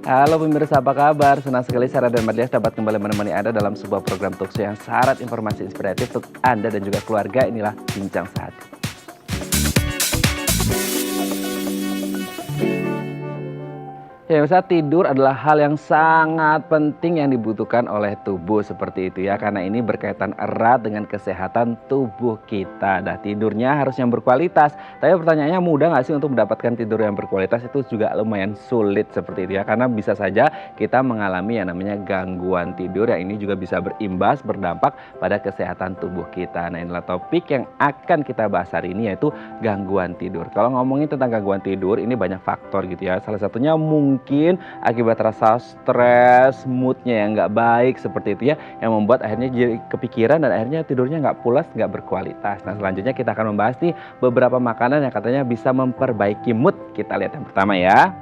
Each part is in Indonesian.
Halo pemirsa, apa kabar? Senang sekali Sarah dan Mardias dapat kembali menemani Anda dalam sebuah program talkshow yang syarat informasi inspiratif untuk Anda dan juga keluarga. Inilah Bincang Sehati. Ya, usaha tidur adalah hal yang sangat penting yang dibutuhkan oleh tubuh seperti itu ya. Karena ini berkaitan erat dengan kesehatan tubuh kita. Nah, tidurnya harus yang berkualitas. Tapi pertanyaannya, mudah nggak sih untuk mendapatkan tidur yang berkualitas? Itu juga lumayan sulit seperti itu ya. Karena bisa saja kita mengalami yang namanya gangguan tidur. Yang ini juga bisa berimbas, berdampak pada kesehatan tubuh kita. Nah, inilah topik yang akan kita bahas hari ini, yaitu gangguan tidur. Kalau ngomongin tentang gangguan tidur, ini banyak faktor gitu ya. Salah satunya mungkin akibat rasa stres, moodnya yang nggak baik seperti itu ya, yang membuat akhirnya jadi kepikiran dan akhirnya tidurnya nggak pulas, nggak berkualitas. Nah, selanjutnya kita akan membahas nih beberapa makanan yang katanya bisa memperbaiki mood. Kita lihat yang pertama ya.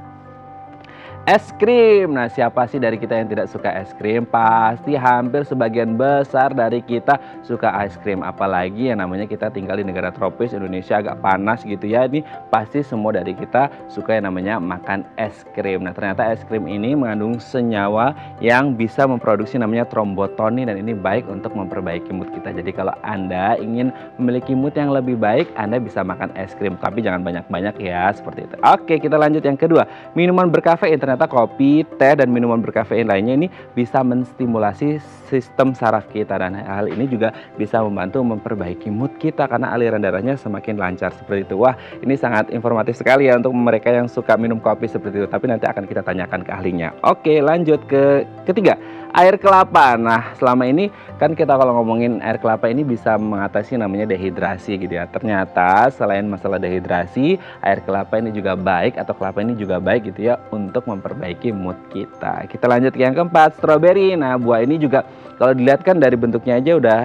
Es krim. Nah, siapa sih dari kita yang tidak suka es krim? Pasti hampir sebagian besar dari kita suka es krim. Apalagi yang namanya kita tinggal di negara tropis, Indonesia agak panas gitu ya. Ini pasti semua dari kita suka yang namanya makan es krim. Nah, ternyata es krim ini mengandung senyawa yang bisa memproduksi namanya trombotonin, dan ini baik untuk memperbaiki mood kita. Jadi kalau Anda ingin memiliki mood yang lebih baik, Anda bisa makan es krim. Tapi jangan banyak-banyak ya, seperti itu. Oke, kita lanjut yang kedua. Minuman berkafein. Ternyata kopi, teh, dan minuman berkafein lainnya ini bisa menstimulasi sistem saraf kita, dan hal ini juga bisa membantu memperbaiki mood kita karena aliran darahnya semakin lancar seperti itu. Wah, ini sangat informatif sekali ya untuk mereka yang suka minum kopi seperti itu, tapi nanti akan kita tanyakan ke ahlinya. Oke, lanjut ke ketiga. Air kelapa. Nah, selama ini kan kita kalau ngomongin air kelapa ini bisa mengatasi namanya dehidrasi gitu ya. Ternyata selain masalah dehidrasi, air kelapa ini juga baik, atau kelapa ini juga baik gitu ya untuk memperbaiki mood kita. Kita lanjut ke yang keempat, stroberi. Nah, buah ini juga kalau dilihat kan dari bentuknya aja udah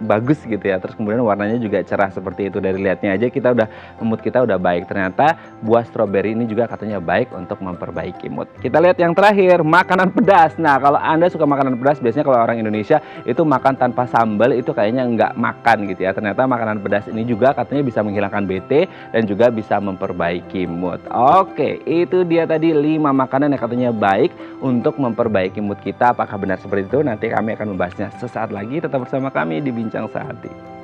bagus gitu ya. Terus kemudian warnanya juga cerah seperti itu. Dari lihatnya aja kita udah, mood kita udah baik. Ternyata buah stroberi ini juga katanya baik untuk memperbaiki mood. Kita lihat yang terakhir, makanan pedas. Nah, kalau Anda suka makanan pedas, biasanya kalau orang Indonesia itu makan tanpa sambal itu kayaknya nggak makan gitu ya. Ternyata makanan pedas ini juga katanya bisa menghilangkan bete dan juga bisa memperbaiki mood. Oke, itu dia tadi 5 makanan yang katanya baik untuk memperbaiki mood kita. Apakah benar seperti itu? Nanti kami akan membahasnya sesaat lagi. Tetap bersama kami di Bincang Sehati.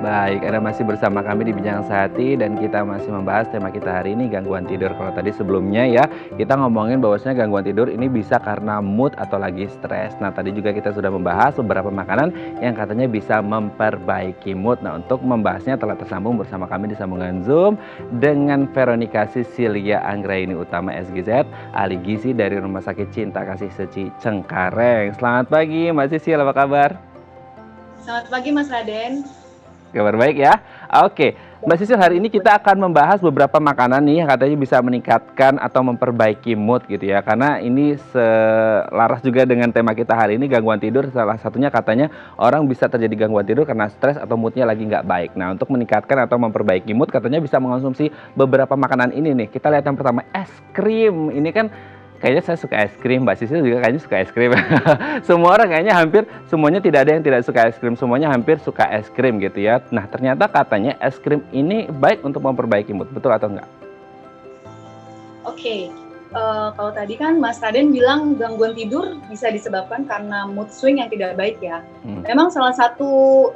Baik, Anda masih bersama kami di Bincang Sehati dan kita masih membahas tema kita hari ini, gangguan tidur. Kalau tadi sebelumnya ya, kita ngomongin bahwasanya gangguan tidur ini bisa karena mood atau lagi stres. Nah, tadi juga kita sudah membahas beberapa makanan yang katanya bisa memperbaiki mood. Nah, untuk membahasnya telah tersambung bersama kami di sambungan Zoom dengan Veronica Sisilia Anggraini Utama SGZ, ahli gizi dari Rumah Sakit Cinta Kasih Seci Cengkareng. Selamat pagi Mbak Sisil, apa kabar? Selamat pagi Mas Raden. Kabar baik ya. Oke, Mbak Sisil, hari ini kita akan membahas beberapa makanan nih yang katanya bisa meningkatkan atau memperbaiki mood gitu ya. Karena ini selaras juga dengan tema kita hari ini, gangguan tidur. Salah satunya katanya orang bisa terjadi gangguan tidur karena stres atau moodnya lagi nggak baik. Nah, untuk meningkatkan atau memperbaiki mood katanya bisa mengonsumsi beberapa makanan ini nih. Kita lihat yang pertama, es krim. Ini kan kayaknya saya suka es krim, Mbak Sisil juga kayaknya suka es krim. Semua orang kayaknya hampir semuanya, tidak ada yang tidak suka es krim. Semuanya hampir suka es krim gitu ya. Nah, ternyata katanya es krim ini baik untuk memperbaiki mood. Betul atau enggak? Oke, kalau tadi kan Mas Raden bilang gangguan tidur bisa disebabkan karena mood swing yang tidak baik ya. Memang salah satu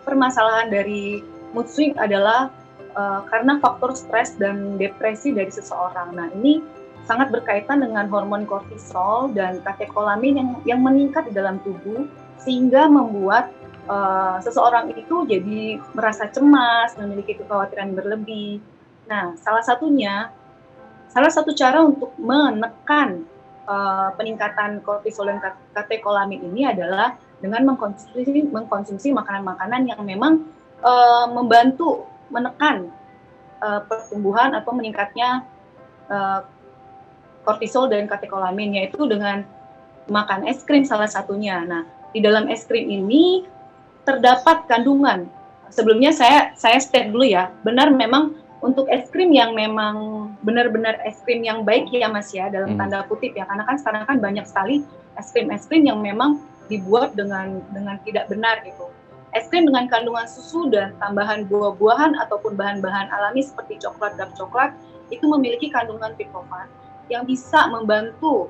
permasalahan dari mood swing adalah karena faktor stres dan depresi dari seseorang. Nah, ini sangat berkaitan dengan hormon kortisol dan katekolamin yang meningkat di dalam tubuh, sehingga membuat seseorang itu jadi merasa cemas, memiliki kekhawatiran berlebih. Nah, salah satu cara untuk menekan peningkatan kortisol dan katekolamin ini adalah dengan mengkonsumsi makanan-makanan yang memang membantu menekan pertumbuhan atau meningkatnya kortisol dan katekolamin, yaitu dengan makan es krim salah satunya. Nah, di dalam es krim ini terdapat kandungan. Sebelumnya saya state dulu ya, benar memang untuk es krim yang memang benar-benar es krim yang baik ya Mas ya, dalam tanda kutip ya, karena kan sekarang kan banyak sekali es krim yang memang dibuat dengan tidak benar gitu. Es krim dengan kandungan susu dan tambahan buah-buahan ataupun bahan-bahan alami seperti coklat, dark coklat itu memiliki kandungan triptofan yang bisa membantu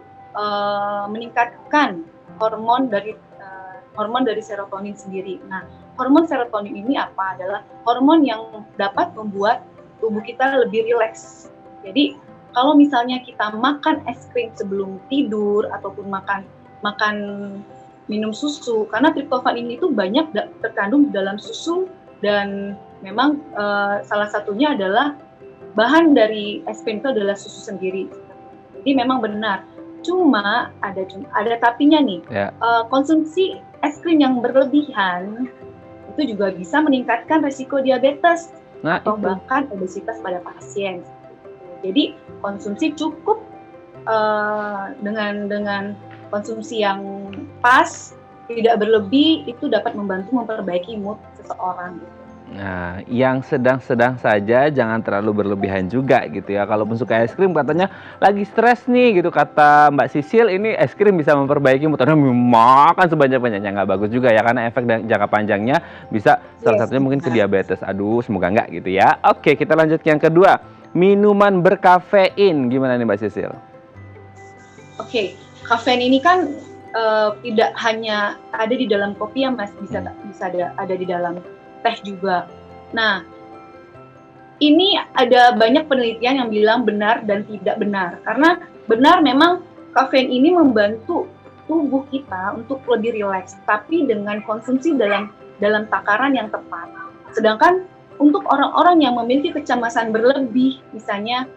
meningkatkan hormon dari serotonin sendiri. Nah, hormon serotonin ini apa? Adalah hormon yang dapat membuat tubuh kita lebih rileks. Jadi kalau misalnya kita makan es krim sebelum tidur ataupun makan minum susu, karena triptofan ini tuh banyak terkandung di dalam susu dan memang salah satunya adalah bahan dari es krim itu adalah susu sendiri. Jadi memang benar. Cuma ada tapinya nih. Konsumsi es krim yang berlebihan itu juga bisa meningkatkan risiko diabetes atau bahkan obesitas pada pasien. Jadi konsumsi cukup dengan konsumsi yang pas, tidak berlebih, itu dapat membantu memperbaiki mood seseorang. Nah, yang sedang-sedang saja, jangan terlalu berlebihan juga gitu ya. Kalaupun suka es krim katanya lagi stres nih gitu, kata Mbak Sisil, ini es krim bisa memperbaiki mood. Makan sebanyak-banyaknya nggak bagus juga ya, karena efek jangka panjangnya bisa salah satunya mungkin ke diabetes. Aduh, semoga nggak gitu ya. Oke, kita lanjut ke yang kedua. Minuman berkafein, gimana nih Mbak Sisil? Oke, kafein ini kan tidak hanya ada di dalam kopi ya Mas, bisa ada di dalam teh juga. Nah, ini ada banyak penelitian yang bilang benar dan tidak benar. Karena benar memang kafein ini membantu tubuh kita untuk lebih rileks, tapi dengan konsumsi dalam takaran yang tepat. Sedangkan untuk orang-orang yang memiliki kecemasan berlebih, misalnya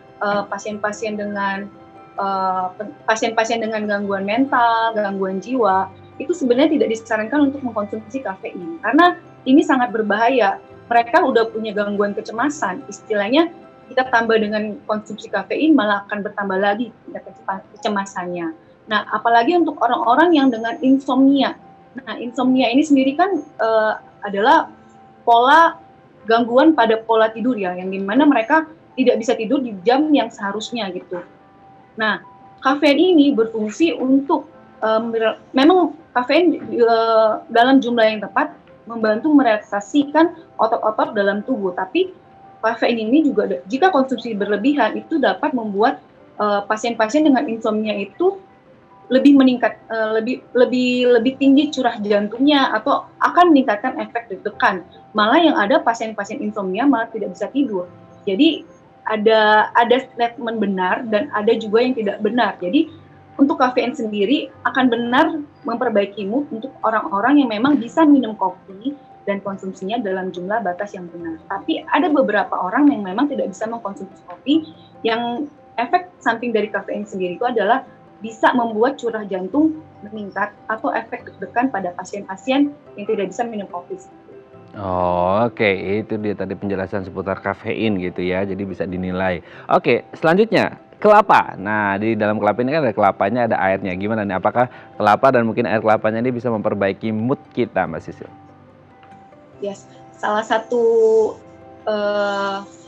pasien-pasien dengan gangguan mental, gangguan jiwa, itu sebenarnya tidak disarankan untuk mengkonsumsi kafein karena ini sangat berbahaya. Mereka udah punya gangguan kecemasan, istilahnya kita tambah dengan konsumsi kafein malah akan bertambah lagi kecemasannya. Nah, apalagi untuk orang-orang yang dengan insomnia. Nah, insomnia ini sendiri kan adalah gangguan pada pola tidur ya, yang dimana mereka tidak bisa tidur di jam yang seharusnya gitu. Nah, kafein ini berfungsi untuk memang kafein dalam jumlah yang tepat membantu merelaksasikan otot-otot dalam tubuh. Tapi kafein ini juga jika konsumsi berlebihan itu dapat membuat pasien-pasien dengan insomnia itu lebih meningkat, lebih tinggi curah jantungnya atau akan meningkatkan efek deg-degan. Malah yang ada pasien-pasien insomnia malah tidak bisa tidur. Jadi ada statement benar dan ada juga yang tidak benar. Jadi untuk kafein sendiri akan benar memperbaiki mood untuk orang-orang yang memang bisa minum kopi dan konsumsinya dalam jumlah batas yang benar. Tapi ada beberapa orang yang memang tidak bisa mengkonsumsi kopi, yang efek samping dari kafein sendiri itu adalah bisa membuat curah jantung meningkat atau efek deg-degan pada pasien-pasien yang tidak bisa minum kopi. Oke, itu dia tadi penjelasan seputar kafein gitu ya, jadi bisa dinilai. Oke, selanjutnya kelapa. Nah, di dalam kelapa ini kan ada kelapanya, ada airnya. Gimana nih? Apakah kelapa dan mungkin air kelapanya ini bisa memperbaiki mood kita, Mbak Sisil? Yes, salah satu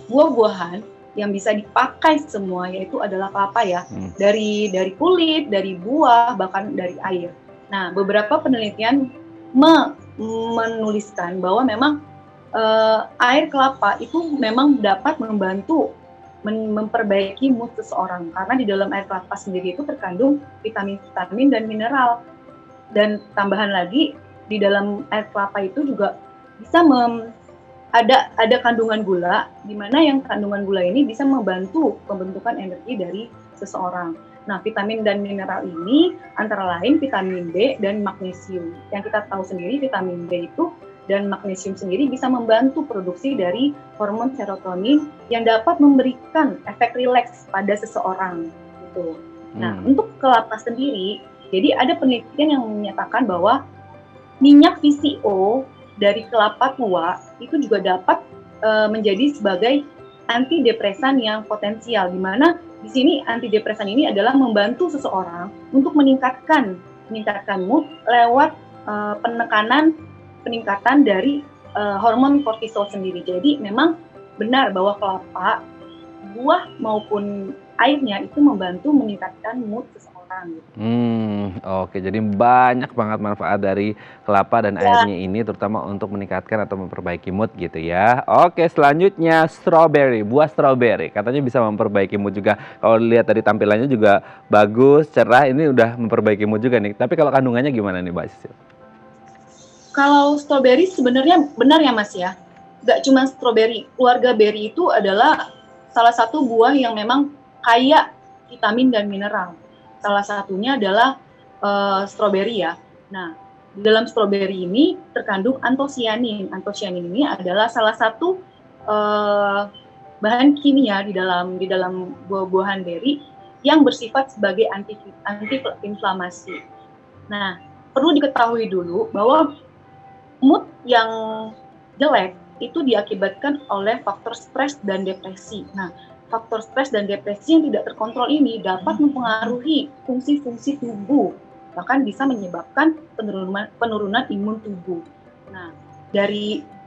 buah-buahan yang bisa dipakai semua yaitu adalah kelapa ya. Dari kulit, dari buah, bahkan dari air. Nah, beberapa penelitian menuliskan bahwa memang air kelapa itu memang dapat membantu memperbaiki mood seseorang karena di dalam air kelapa sendiri itu terkandung vitamin-vitamin dan mineral. Dan tambahan lagi di dalam air kelapa itu juga bisa ada kandungan gula, di mana yang kandungan gula ini bisa membantu pembentukan energi dari seseorang. Nah, vitamin dan mineral ini antara lain vitamin B dan magnesium. Yang kita tahu sendiri vitamin B itu dan magnesium sendiri bisa membantu produksi dari hormon serotonin yang dapat memberikan efek rileks pada seseorang. Gitu. Nah, untuk kelapa sendiri, jadi ada penelitian yang menyatakan bahwa minyak VCO dari kelapa tua itu juga dapat menjadi sebagai antidepresan yang potensial, di mana di sini antidepresan ini adalah membantu seseorang untuk meningkatkan mood lewat peningkatan dari hormon kortisol sendiri. Jadi memang benar bahwa kelapa, buah maupun airnya itu membantu meningkatkan mood seseorang. Gitu. Oke, jadi banyak banget manfaat dari kelapa dan Ya. airnya ini, terutama untuk meningkatkan atau memperbaiki mood gitu ya. Oke, selanjutnya strawberry, buah strawberry, katanya bisa memperbaiki mood juga. Kalau lihat dari tampilannya juga bagus, cerah, ini udah memperbaiki mood juga nih. Tapi kalau kandungannya gimana nih, Mbak Sisil? Kalau strawberry sebenarnya benar ya Mas ya, nggak cuma strawberry, keluarga berry itu adalah salah satu buah yang memang kaya vitamin dan mineral. Salah satunya adalah strawberry ya. Nah, di dalam strawberry ini terkandung antosianin. Antosianin ini adalah salah satu bahan kimia di dalam buah-buahan berry yang bersifat sebagai anti-inflamasi. Nah, perlu diketahui dulu bahwa mood yang jelek itu diakibatkan oleh faktor stres dan depresi. Nah, faktor stres dan depresi yang tidak terkontrol ini dapat mempengaruhi fungsi-fungsi tubuh, bahkan bisa menyebabkan penurunan imun tubuh. Nah,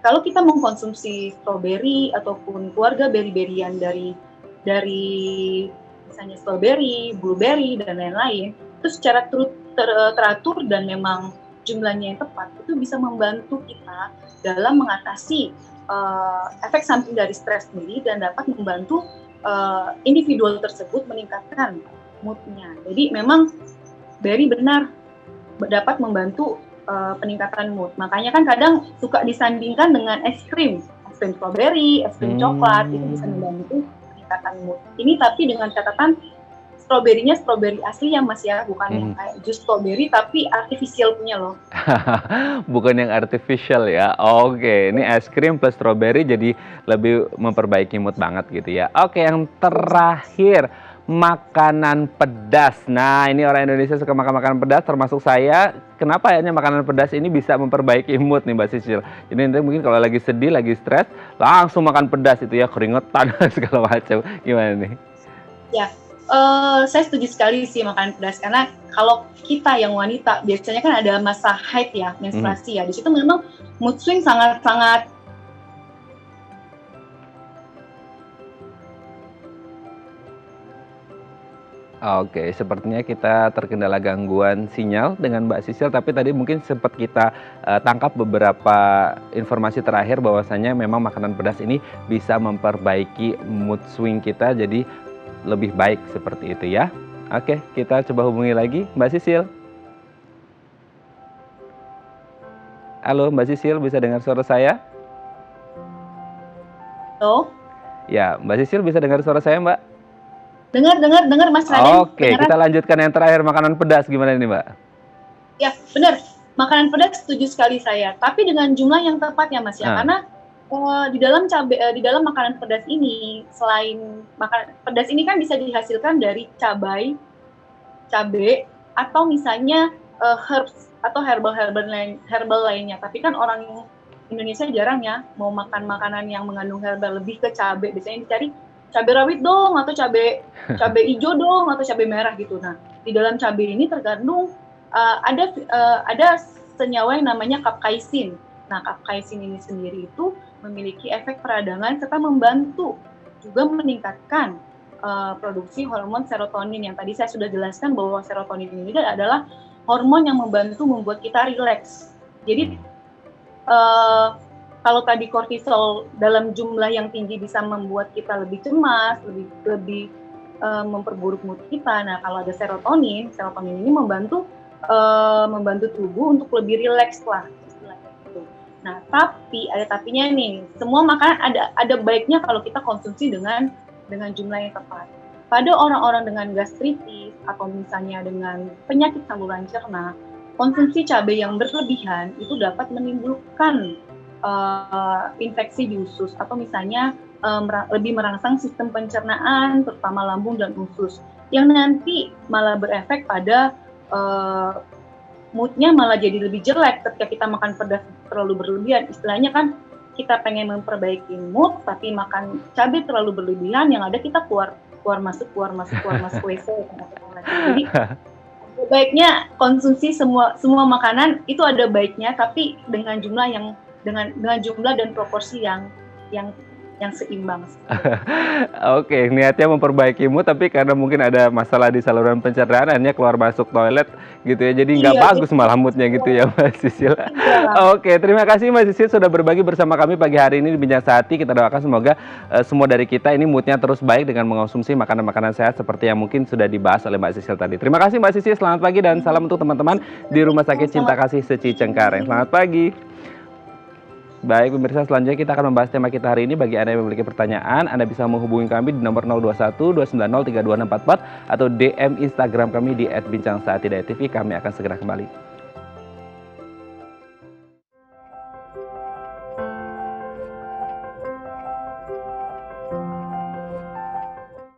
kalau kita mengkonsumsi strawberry ataupun keluarga berry-berryan dari misalnya strawberry, blueberry dan lain-lain, itu secara teratur dan memang jumlahnya yang tepat, itu bisa membantu kita dalam mengatasi efek samping dari stres sendiri dan dapat membantu individual tersebut meningkatkan mood-nya. Jadi memang berry benar dapat membantu peningkatan mood. Makanya kan kadang suka disandingkan dengan es krim strawberry, es krim coklat, itu bisa membantu peningkatan mood. Ini tapi dengan catatan stroberinya stroberi asli ya Mas ya, bukan yang kayak jus strawberry tapi artificial punya loh. Bukan yang artificial ya. Oke, ini es krim plus strawberry jadi lebih memperbaiki mood banget gitu ya. Oke, yang terakhir, makanan pedas. Nah, ini orang Indonesia suka makan makanan pedas termasuk saya. Kenapa kayaknya makanan pedas ini bisa memperbaiki mood nih Mbak Sisil? Jadi nanti mungkin kalau lagi sedih, lagi stres, langsung makan pedas itu ya, keringetan segala macam. Gimana nih? Ya. Saya setuju sekali sih makan pedas karena kalau kita yang wanita biasanya kan ada masa haid ya, menstruasi ya. Di situ memang mood swing sangat-sangat Oke, sepertinya kita terkendala gangguan sinyal dengan Mbak Sisil, tapi tadi mungkin sempat kita tangkap beberapa informasi terakhir bahwasanya memang makanan pedas ini bisa memperbaiki mood swing kita jadi lebih baik seperti itu ya. Oke, kita coba hubungi lagi Mbak Sisil. Halo Mbak Sisil, bisa dengar suara saya? Halo? Ya, Mbak Sisil bisa dengar suara saya Mbak? Dengar Mas Raden. Oke, kita lanjutkan yang terakhir, makanan pedas gimana ini Mbak? Ya, benar. Makanan pedas setuju sekali saya, tapi dengan jumlah yang tepat ya Mas ya. Karena di dalam makanan pedas ini, selain makanan pedas ini kan bisa dihasilkan dari cabai atau misalnya herbs atau herbal lainnya. Tapi kan orang Indonesia jarang ya mau makan makanan yang mengandung herbal, lebih ke cabai. Biasanya dicari cabai rawit dong, atau cabai hijau dong, atau cabai merah gitu. Nah, di dalam cabai ini terkandung ada senyawa yang namanya capsaicin. Nah, capsaicin ini sendiri itu memiliki efek peradangan serta membantu juga meningkatkan produksi hormon serotonin yang tadi saya sudah jelaskan bahwa serotonin ini adalah hormon yang membuat kita rileks. Jadi kalau tadi kortisol dalam jumlah yang tinggi bisa membuat kita lebih cemas, lebih memperburuk mood kita. Nah, kalau ada serotonin ini membantu tubuh untuk lebih rileks lah istilahnya gitu. Nah, tapi ada tapinya nih. Semua makanan ada baiknya kalau kita konsumsi dengan jumlah yang tepat. Pada orang-orang dengan gastritis atau misalnya dengan penyakit saluran cerna, konsumsi cabai yang berlebihan itu dapat menimbulkan infeksi di usus atau misalnya lebih merangsang sistem pencernaan terutama lambung dan usus yang nanti malah berefek pada moodnya malah jadi lebih jelek ketika kita makan pedas terlalu berlebihan. Istilahnya kan kita pengen memperbaiki mood tapi makan cabai terlalu berlebihan, yang ada kita keluar masuk WC. Jadi baiknya konsumsi semua makanan itu ada baiknya, tapi dengan jumlah yang dengan jumlah dan proporsi yang yang seimbang. Oke, niatnya memperbaiki mood, tapi karena mungkin ada masalah di saluran pencernaan, akhirnya keluar masuk toilet gitu ya, jadi nggak Iya, bagus malah moodnya gitu ya Mbak Sisil. iya. Oke, terima kasih Mbak Sisil sudah berbagi bersama kami pagi hari ini di Bincang Sehati. Kita doakan semoga semua dari kita ini moodnya terus baik dengan mengonsumsi makanan-makanan sehat seperti yang mungkin sudah dibahas oleh Mbak Sisil tadi. Terima kasih Mbak Sisil, selamat pagi dan salam untuk teman-teman di Rumah Sakit Cinta Kasih Seci Cengkareng. Selamat pagi. Baik pemirsa, selanjutnya kita akan membahas tema kita hari ini. Bagi Anda yang memiliki pertanyaan, Anda bisa menghubungi kami di nomor 021 290 32644 atau DM Instagram kami di @bincangsahatidayatv. Kami akan segera kembali.